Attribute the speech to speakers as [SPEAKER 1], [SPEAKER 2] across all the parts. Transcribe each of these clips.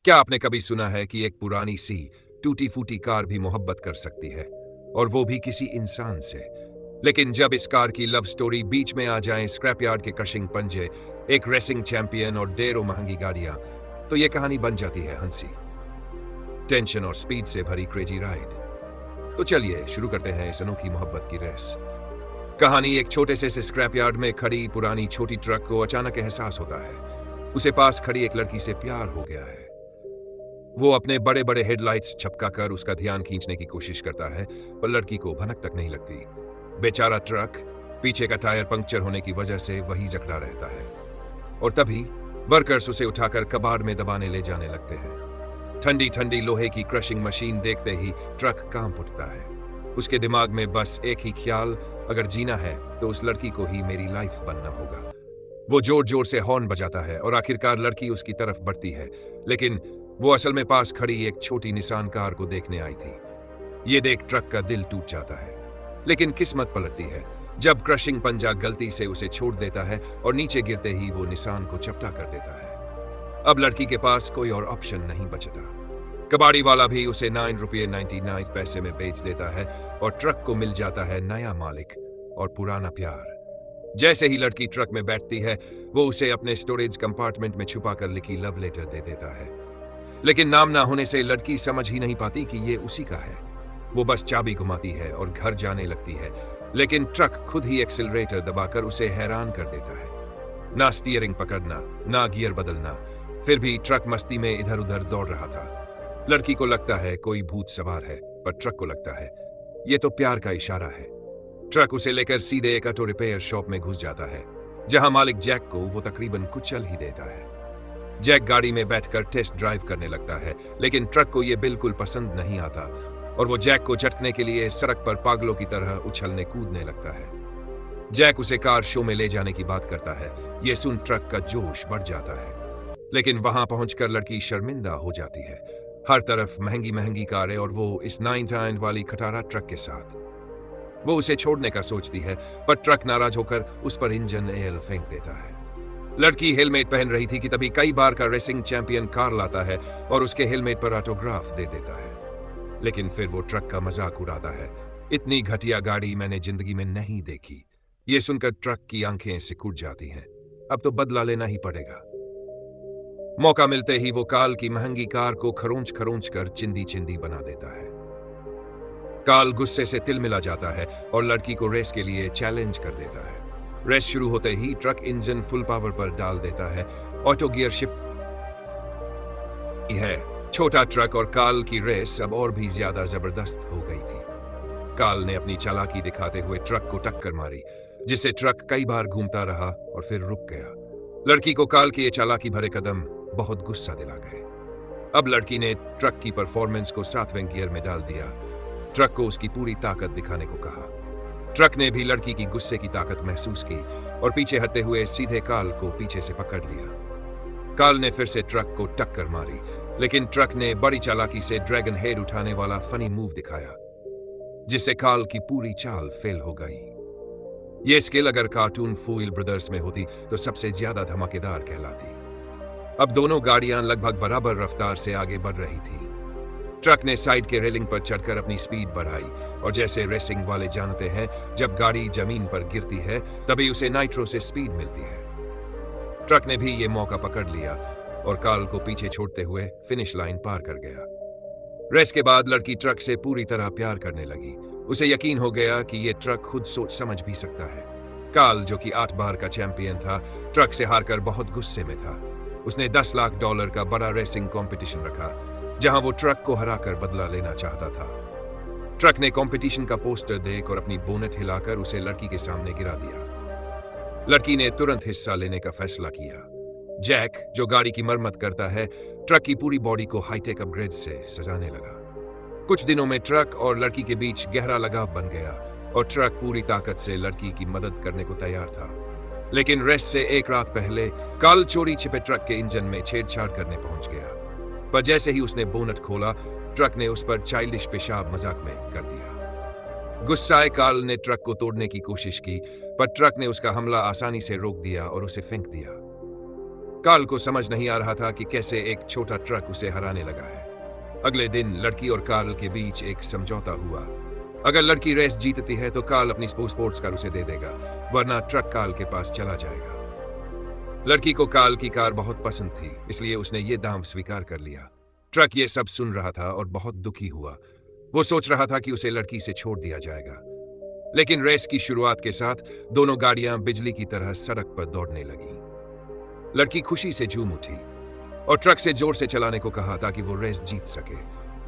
[SPEAKER 1] क्या आपने कभी सुना है कि एक पुरानी सी टूटी फूटी कार भी मोहब्बत कर सकती है, और वो भी किसी इंसान से? लेकिन जब इस कार की लव स्टोरी बीच में आ जाए, स्क्रैपयार्ड के क्रशिंग पंजे, एक रेसिंग चैंपियन और ढेरों महंगी गाड़ियां, तो ये कहानी बन जाती है हंसी, टेंशन और स्पीड से भरी क्रेजी राइड। तो चलिए शुरू करते हैं इस अनोखी मोहब्बत की रेस। कहानी एक छोटे से स्क्रैपयार्ड में खड़ी पुरानी छोटी ट्रक को अचानक एहसास होता है, उसे पास खड़ी एक लड़की से प्यार हो गया है। वो अपने बड़े बड़े हेडलाइट्स छपकाकर उसका ध्यान खींचने की कोशिश करता है, पर लड़की को भनक तक नहीं लगती। बेचारा ट्रक पीछे का टायर पंक्चर होने की वजह से वही जकड़ा रहता है, और तभी वर्कर्स उसे उठाकर कबाड़ में दबाने ले जाने लगते हैं। ठंडी ठंडी लोहे की क्रशिंग मशीन देखते ही ट्रक कांप उठता है। उसके दिमाग में बस एक ही ख्याल, अगर जीना है तो उस लड़की को ही मेरी लाइफ बनना होगा। वो जोर जोर से हॉर्न बजाता है और आखिरकार लड़की उसकी तरफ बढ़ती है, लेकिन वो असल में पास खड़ी एक छोटी निसान कार को देखने आई थी। ये देख ट्रक का दिल टूट जाता है, लेकिन किस्मत पलटती है जब क्रशिंग पंजा गलती से उसे छोड़ देता है और नीचे गिरते ही वो निसान को चपटा कर देता है। अब लड़की के पास कोई और ऑप्शन नहीं बचता। कबाड़ी वाला भी उसे 9 रुपये 99 पैसे में बेच देता है और ट्रक को मिल जाता है नया मालिक और पुराना प्यार। जैसे ही लड़की ट्रक में बैठती है, वो उसे अपने स्टोरेज कंपार्टमेंट में छुपाकर लिखी लव लेटर दे देता है। लेकिन नाम ना होने से लड़की समझ ही नहीं पाती कि ये उसी का है। वो बस चाबी घुमाती है और घर जाने लगती है, लेकिन ट्रक खुद ही एक्सीलरेटर दबाकर उसे हैरान कर देता है। ना स्टीयरिंग पकड़ना, ना गियर बदलना, फिर भी ट्रक मस्ती में इधर उधर दौड़ रहा था। लड़की को लगता है कोई भूत सवार है, पर ट्रक को लगता है ये तो प्यार का इशारा है। ट्रक उसे लेकर सीधे एक ऑटो रिपेयर शॉप में घुस जाता है, जहां मालिक जैक को वो तकरीबन कुचल ही देता है। जैक गाड़ी में बैठकर टेस्ट ड्राइव करने लगता है, लेकिन ट्रक को यह बिल्कुल पसंद नहीं आता और वो जैक को झटकने के लिए सड़क पर पागलों की तरह उछलने कूदने लगता है। जैक उसे कार शो में ले जाने की बात करता है। यह सुन ट्रक का जोश बढ़ जाता है, लेकिन वहां पहुंचकर लड़की शर्मिंदा हो जाती है। हर तरफ महंगी महंगी कारें और वो इस 9 टायर वाली खटारा ट्रक के साथ। वो उसे छोड़ने का सोचती है, पर ट्रक नाराज होकर उस पर इंजन ऑयल फेंक देता है। लड़की हेलमेट पहन रही थी कि तभी कई बार का रेसिंग चैंपियन कार लाता है और उसके हेलमेट पर ऑटोग्राफ दे देता है। लेकिन फिर वो ट्रक का मजाक उड़ाता है। इतनी घटिया गाड़ी मैंने जिंदगी में नहीं देखी। ये सुनकर ट्रक की आंखें सिकुड़ जाती हैं। अब तो बदला लेना ही पड़ेगा। मौका मिलते ही वो काल की महंगी कार को खरोंच खरोंच कर चिंदी चिंदी बना देता है। काल गुस्से से तिलमिला जाता है और लड़की को रेस के लिए चैलेंज कर देता है। रेस शुरू होते ही ट्रक इंजन फुल पावर पर डाल देता है। ऑटो गियर शिफ्ट है। छोटा ट्रक और काल की रेस अब और भी ज्यादा जबरदस्त हो गई थी। काल ने अपनी चालाकी दिखाते हुए ट्रक को टक्कर मारी, जिससे ट्रक कई बार घूमता रहा और फिर रुक गया। लड़की को काल के ये चालाकी भरे कदम बहुत गुस्सा दिला गए। अब लड़की ने ट्रक की परफॉर्मेंस को 7वें गियर में डाल दिया। ट्रक को उसकी पूरी ताकत दिखाने को कहा। ट्रक ने भी लड़की की गुस्से की ताकत महसूस की और पीछे हटते हुए सीधे काल को पीछे से पकड़ लिया। काल ने फिर से ट्रक को टक्कर मारी, लेकिन ट्रक ने बड़ी चालाकी से ड्रैगन हेड उठाने वाला फनी मूव दिखाया, जिससे काल की पूरी चाल फेल हो गई। यह स्किल अगर कार्टून फूल ब्रदर्स में होती तो सबसे ज्यादा धमाकेदार कहलाती। अब दोनों गाड़ियां लगभग बराबर रफ्तार से आगे बढ़ रही थी। ट्रक ने साइड के रेलिंग पर चढ़कर अपनी स्पीड बढ़ाई, और जैसे रेसिंग वाले जानते हैं, जब गाड़ी जमीन पर गिरती है तभी उसे नाइट्रो से स्पीड मिलती है। ट्रक ने भी ये मौका पकड़ लिया और काल को पीछे छोड़ते हुए फिनिश लाइन पार कर गया। रेस के बाद लड़की ट्रक से पूरी तरह प्यार करने लगी। उसे यकीन हो गया कि ये ट्रक खुद सोच समझ भी सकता है। काल, जो कि 8 बार का चैंपियन था, ट्रक से हारकर बहुत गुस्से में था। उसने $10 लाख का बड़ा रेसिंग कंपटीशन रखा, जहां वो ट्रक को हराकर बदला लेना चाहता था। ट्रक ने कंपटीशन का पोस्टर देख और अपनी बोनट हिलाकर उसे लड़की के सामने गिरा दिया। लड़की ने तुरंत हिस्सा लेने का फैसला किया। जैक, जो गाड़ी की मरम्मत करता है, ट्रक की पूरी बॉडी को हाईटेक अपग्रेड से सजाने लगा। कुछ दिनों में ट्रक और लड़की के बीच गहरा लगाव बन गया और ट्रक पूरी ताकत से लड़की की मदद करने को तैयार था। लेकिन रेस से एक रात पहले काल चोरी छिपे ट्रक के इंजन में छेड़छाड़ करने पहुंच गया। पर जैसे ही उसने बोनट खोला, ट्रक ने उस पर चाइल्डिश पेशाब मजाक में कर दिया। गुस्साए काल ने ट्रक को तोड़ने की कोशिश की, पर ट्रक ने उसका हमला आसानी से रोक दिया और उसे फेंक दिया। कार्ल को समझ नहीं आ रहा था कि कैसे एक छोटा ट्रक उसे हराने लगा है। अगले दिन लड़की और कार्ल के बीच एक समझौता हुआ। अगर लड़की रेस जीतती है तो कार्ल अपनी स्पोर्ट्स कार उसे दे देगा, वरना ट्रक कार्ल के पास चला जाएगा। लड़की को कार्ल की कार बहुत पसंद थी, इसलिए उसने ये दाम स्वीकार कर लिया। ट्रक ये सब सुन रहा था और बहुत दुखी हुआ। वो सोच रहा था कि उसे लड़की से छोड़ दिया जाएगा। लेकिन रेस की शुरुआत के साथ दोनों गाड़ियां बिजली की तरह सड़क पर दौड़ने लगी। लड़की खुशी से झूम उठी और ट्रक से जोर से चलाने को कहा ताकि वो रेस जीत सके,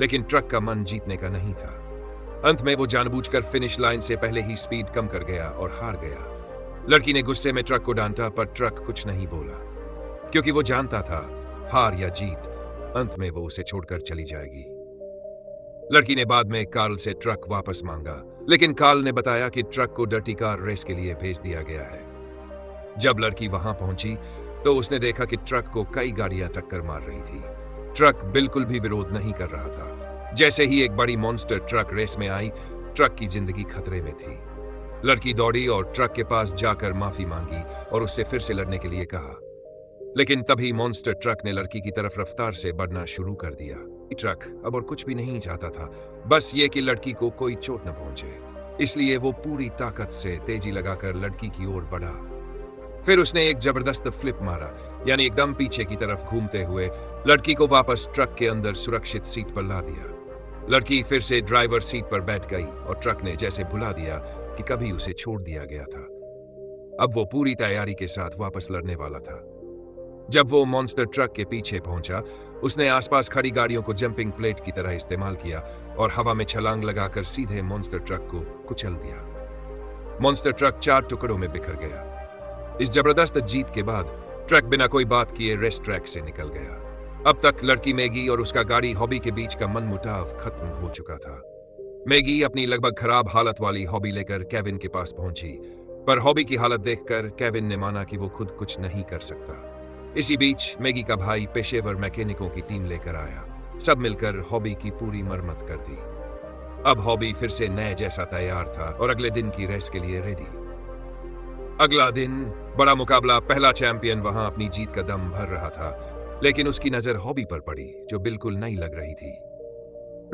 [SPEAKER 1] लेकिन ट्रक का मन जीतने का नहीं था। अंत में वो जानबूझकर फिनिश लाइन से पहले ही स्पीड कम कर गया और हार गया। लड़की ने गुस्से में ट्रक को डांटा, पर ट्रक कुछ नहीं बोला, क्योंकि वो जानता था हार या जीत अंत में वो उसे छोड़कर चली जाएगी। लड़की ने बाद में कार्ल से ट्रक वापस मांगा, लेकिन कार्ल ने बताया कि ट्रक को डर्टी कार रेस के लिए भेज दिया गया है। जब लड़की वहां पहुंची तो उसने देखा कि ट्रक को कई गाड़ियां टक्कर मार रही थी। ट्रक बिल्कुल भी विरोध नहीं कर रहा था। जैसे ही एक बड़ी मॉन्स्टर ट्रक रेस में आई, ट्रक की जिंदगी खतरे में थी। लड़की दौड़ी और ट्रक के पास जाकर माफी मांगी और उससे फिर से लड़ने के लिए कहा, लेकिन तभी मॉन्स्टर ट्रक ने लड़की की तरफ रफ्तार से बढ़ना शुरू कर दिया। ट्रक अब और कुछ भी नहीं चाहता था, बस ये कि लड़की को कोई चोट न पहुंचे, इसलिए वो पूरी ताकत से तेजी लगाकर लड़की की ओर बढ़ा। फिर उसने एक जबरदस्त फ्लिप मारा, यानी एकदम पीछे की तरफ घूमते हुए लड़की को वापस ट्रक के अंदर सुरक्षित सीट पर ला दिया। लड़की फिर से ड्राइवर सीट पर बैठ गई और ट्रक ने जैसे भुला दिया कि कभी उसे छोड़ दिया गया था। अब वो पूरी तैयारी के साथ वापस लड़ने वाला था। जब वो मॉन्स्टर ट्रक के पीछे पहुंचा, उसने आसपास खड़ी गाड़ियों को जंपिंग प्लेट की तरह इस्तेमाल किया और हवा में छलांग लगाकर सीधे मॉन्स्टर ट्रक को कुचल दिया। मॉन्स्टर ट्रक 4 टुकड़ों में बिखर गया। इस जबरदस्त जीत के बाद ट्रक बिना कोई बात किए रेस ट्रैक से निकल गया। अब तक लड़की मैगी और उसका गाड़ी हॉबी के बीच का मनमुटाव खत्म हो चुका था। मैगी अपनी लगभग खराब हालत वाली हॉबी लेकर केविन के पास पहुंची, पर हॉबी की हालत देखकर केविन ने माना कि वो खुद कुछ नहीं कर सकता। इसी बीच मैगी का भाई पेशेवर मैकेनिकों की टीम लेकर आया। सब मिलकर हॉबी की पूरी मरम्मत कर दी। अब हॉबी फिर से नए जैसा तैयार था और अगले दिन की रेस के लिए रेडी। अगला दिन बड़ा मुकाबला। पहला चैंपियन वहां अपनी जीत का दम भर रहा था, लेकिन उसकी नजर हॉबी पर पड़ी, जो बिल्कुल नई लग रही थी।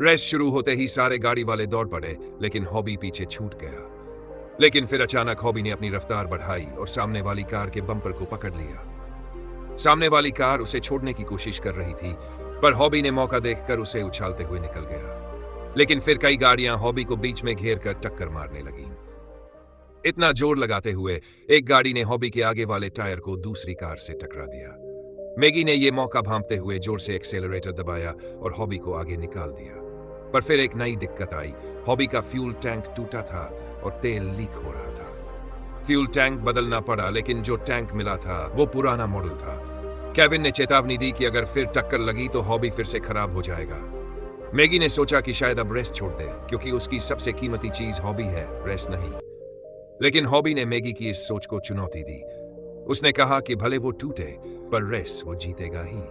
[SPEAKER 1] रेस शुरू होते ही सारे गाड़ी वाले दौड़ पड़े, लेकिन हॉबी पीछे छूट गया। लेकिन फिर अचानक हॉबी ने अपनी रफ्तार बढ़ाई और सामने वाली कार के बम्पर को पकड़ लिया। सामने वाली कार उसे छोड़ने की कोशिश कर रही थी, पर हॉबी ने मौका देखकर उसे उछालते हुए निकल गया। लेकिन फिर कई गाड़ियां हॉबी को बीच में घेर कर टक्कर मारने लगीं। इतना जोर लगाते हुए एक गाड़ी ने हॉबी के आगे वाले टायर को दूसरी कार से टकरा दिया। मैगी ने यह मौका भांपते हुए जोर से एक्सेलरेटर दबाया और हॉबी को आगे निकाल दिया। पर फिर एक नई दिक्कत आई। हॉबी का फ्यूल टैंक टूटा था और तेल लीक हो रहा था। फ्यूल टैंक बदलना पड़ा, लेकिन जो टैंक मिला था वो पुराना मॉडल था। केविन ने चेतावनी दी कि अगर फिर टक्कर लगी तो हॉबी फिर से खराब हो जाएगा। मैगी ने सोचा कि शायद अब रेस छोड़ दे, क्योंकि उसकी सबसे कीमती चीज हॉबी है, रेस नहीं। लेकिन हॉबी ने मैगी की इस सोच को चुनौती दी। उसने कहा कि भले वो टूटे, पर रेस वो जीतेगा ही।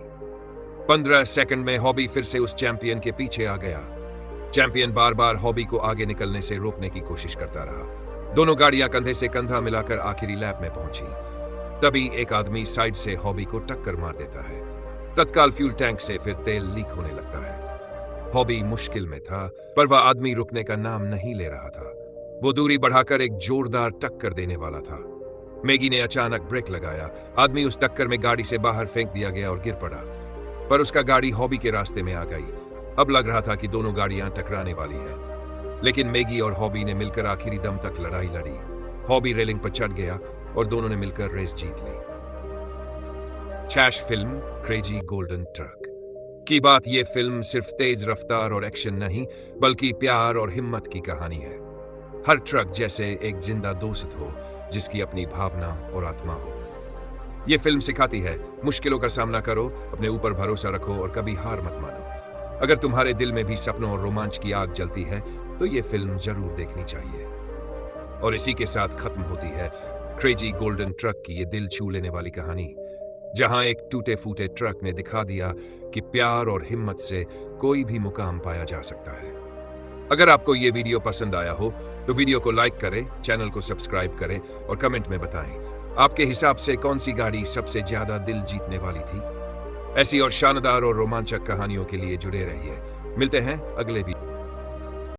[SPEAKER 1] 15 सेकंड में हॉबी फिर से उस चैंपियन के पीछे आ गया। चैंपियन बार बार हॉबी को आगे निकलने से रोकने की कोशिश करता रहा। दोनों गाड़ियां कंधे से कंधा मिलाकर आखिरी लैप में पहुंची। तभी एक आदमी साइड से हॉबी को टक्कर मार देता है। तत्काल फ्यूल टैंक से फिर तेल लीक होने लगता है। हॉबी मुश्किल में था, पर वह आदमी रुकने का नाम नहीं ले रहा था। वो दूरी बढ़ाकर एक जोरदार टक्कर देने वाला था। मैगी ने अचानक ब्रेक लगाया। आदमी उस टक्कर में गाड़ी से बाहर फेंक दिया गया और गिर पड़ा, पर उसका गाड़ी हॉबी के रास्ते में आ गई। अब लग रहा था कि दोनों गाड़ियां टकराने वाली हैं, लेकिन मैगी और हॉबी ने मिलकर आखिरी दम तक लड़ाई लड़ी। हॉबी रेलिंग पर चढ़ गया और दोनों ने मिलकर रेस जीत ली। चैश फिल्म क्रेजी गोल्डन ट्रक की बात। यह फिल्म सिर्फ तेज रफ्तार और एक्शन नहीं, बल्कि प्यार और हिम्मत की कहानी है। हर ट्रक जैसे एक जिंदा दोस्त हो, जिसकी अपनी भावना और आत्मा हो। यह फिल्म सिखाती है, मुश्किलों का सामना करो, अपने ऊपर भरोसा रखो और कभी हार मत मानो। अगर तुम्हारे दिल में भी सपनों और रोमांच की आग जलती है, तो यह फिल्म जरूर देखनी चाहिए। और इसी के साथ खत्म होती है क्रेजी गोल्डन ट्रक की ये दिल छू लेने वाली कहानी, जहां एक टूटे फूटे ट्रक ने दिखा दिया कि प्यार और हिम्मत से कोई भी मुकाम पाया जा सकता है। अगर आपको ये वीडियो पसंद आया हो तो वीडियो को लाइक करें, चैनल को सब्सक्राइब करें और कमेंट में बताएं आपके हिसाब से कौन सी गाड़ी सबसे ज्यादा दिल जीतने वाली थी? ऐसी और शानदार और रोमांचक कहानियों के लिए जुड़े रहिए। मिलते हैं अगले वीडियो।